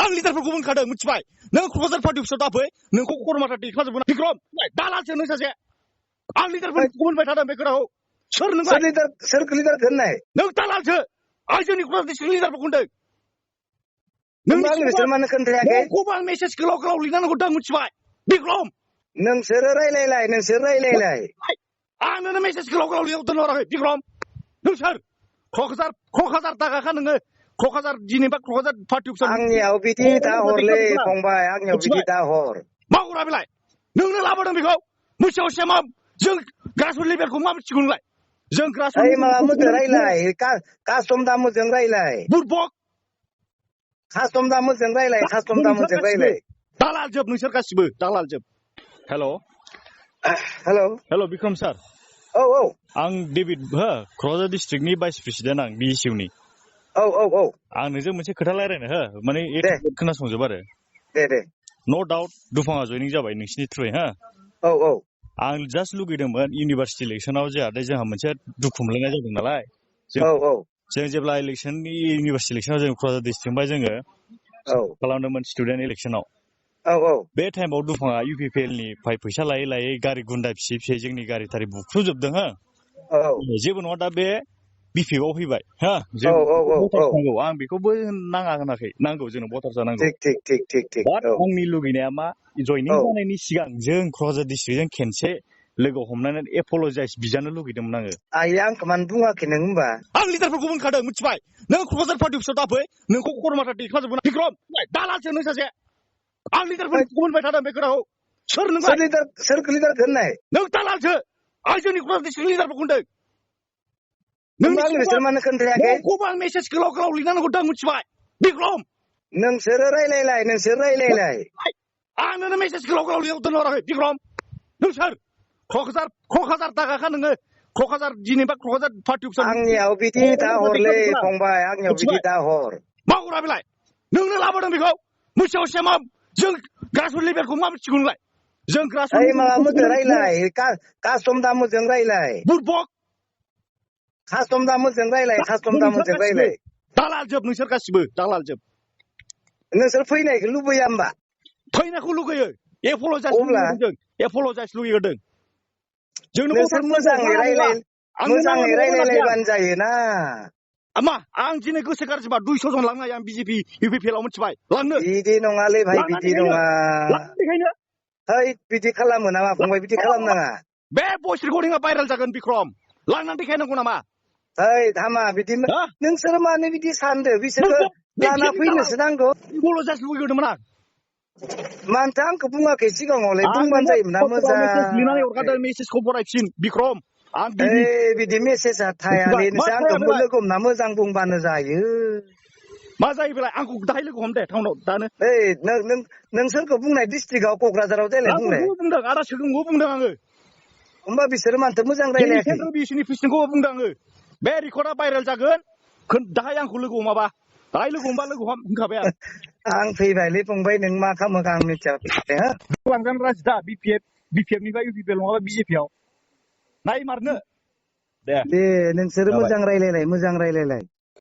आं लिडारफोरखौ बुंखादों मिथिबाय नों क'क्राझार पार्टी अफिसाव दाफै नोंखौ करमाथा दैखांजोबगोन बिक्रम दालालसो नों सासे आं लिडारफोरखौ बुंबाय थादों बे खोथाखौ सोर नोंलाय सोर लिडार होननाय नों दालालसो आं जोंनि क'क्राझार डिस्ट्रिक्ट लिडारफोरखौ होनदों नोंखौबो आं मेसेज गोलाव गोलाव लिरनांगौ दां मिथिबाय बिक्रम नोंसोरो रायलायलाय आंनो मेसेज गोलाव गोलाव लिरना दोनहराखै बिक्रम नों सोर क'क्राझार दागाखा नोङो क'क्राझार जेनेबा क'क्राझार पार्टी अफिसाव आंनियाव बिदि दाहरलै फंबाय आंनियाव बिदि दाहर मावग्रा बेलाय नोंनो लाबोदों बेखौ मोनसेयाव सेमा जों ग्रासरुट लेभेलखौ मा मिथिगौ नोंलाय जों ग्रासरुट माबा मोजां रायलाय कास्टम दामोजों रायलाय बुरबक कास्टम दामोजों रायलाय दालाल जोब नोंसोर गासिबो दालाल जोब हेल' बिक्रम सार औ आं डेभिड क'क्राझार डिस्ट्रिक्टनि भाइस प्रेसिडेन्ट आं BSU नि औ आं नोंजों मोनसे खोथा रायलायनो माने खोनासंजोब आरो दे नो डाउट दुफाङा जयनिं जाबाय नोंसिनि थ्रुयै औ आं जास्ट लुगैदोंमोन इउनिभार्सिटि इलेक्सनाव जोंहा मोनसे दुखु मोनलायनाय जादों नालाय जों जेब्ला इउनिभार्सिटि इलेक्सनाव जों क'क्राझार डिस्ट्रिक्टनिफ्राय जोङो खालामदोंमोन स्टुडेन्ट इलेक्सनाव बे टाइमाव दुफाङा UPPLनिफ्राय फैसा लायै गारि गुन्दा फिसा जोंनि गारि थारि बुख्रुजोबदों जेबो नङा दा बे BPF फैबाय जों नांगौ आं बेखौबो नाङा होनाखै नांगौ जोंनो भटार जानांगौ बाट आंनि लुगैनाया मा जयनिं जानायनि सिगां जों क'क्राझार डिस्ट्रिक्टजों खेनसे लोगो हमनानै एपलजाइज बिजानो लुगैदोंमोन आं मानो बुङाखै नों होमबा आं लिडारफोरखौ बुंखादों मिथिबाय नों क'क्राझार पार्टी अफिसाव दाफै नोंखौ करमाथा दैखांजोबगोन बिक्रम दालालसो नों सासे आं लिडारफोरखौ बुंबाय थादों बे खोथाखौ सोर लिडार होननाय नों दालालसो आं जोंनि क'क्राझार डिस्ट्रिक्ट लिडारफोरखौ होनदों नोंखौबो आं मेसेज गोलाव गोलाव लिरनांगौ दां मिथिबाय बिक्रम नोंसोरो रायलायलाय आंनो मेसेज गोलाव गोलाव लिरना दोनहराखै बिक्रम नों सोर क'क्राझार दागाखा नोङो क'क्राझार जेनेबा क'क्राझार पार्टी अफिसाव आंनियाव बिदि दाहरलै फंबाय आंनियाव बिदि दाहर मावग्रा बेलाय नोंनो लाबोदों बेखौ मोनसेयाव सेमा जों ग्रासरुट लेभेलखौ मा मिथिगौ नोंलाय जों ग्रासरुट माबा मोजां रायलाय कास्टम दामोजों रायलाय बुरबक कास्टम दामोजों रायलाय दालाल जोब नोंसोर गासिबो दालाल जोब नोंसोर फैनायखौ लुबैया होमबा फैनायखौ लुगैयो एपलजाइस लुगैदों नोंसोर मोजाङै रायलायलायबानो जायोना मा आं दिनै गोसो गाज्रिबा 200 जन लांनो हायो आं BJP UPPLआव मिथिबाय लांनो बिदि नङालै भाइ बिदि नङा बिदि खालामो नामा फंबाय बिदि खालामनाङा बे भइस रेकर्डिंआ भाइरेल जागोन बिक्रम लांनानै देखायनांगौ नामा हामा बिदि नोंसोर मानो बिदि सानदो बिसोरखौ लाना फैनोसो नांगौ एपलजाइस लुगैदोंमोन आं मानोथो आंखौ बुङाखै सिगाङावलाय बुंबानो जायोमोन ना मोजां लिरनानै हरखादों मेसेजखौ फरायफिन बिक्रम आं बिदि मेसेजआ थायालै नोंसोर आंखौ लोगो हमना मोजां बुंबानो जायो मा जायो बेलाय आंखौ दाहाय लोगो हम दे टाउनाव दानो नोंसोरखौ बुंनाय डिस्ट्रिक्टआव क'क्राझाराव देलाय बुंलाय बुंदों आदा सोगोमखौ बुंदों आङो होमबा बिसोरो मानोथो मोजां रायलायाखै सेन्ट्रेल BSUनि प्रेसिडेन्टखौ बुंदों आङो बे रेकर्डआ भाइरेल जागोन दाहाय आंखौ लोगो हमाबा दाहाय लोगो हमबा लोगो हम होनखाबाय आं फैबायलै फंबाय नों मा खालामो आं मिथिया लांजानो राजि दा BPFनिफ्राय UPPL नङाबा BJPआव नायमारनो दे नोंसोरो मोजां रायलायलाय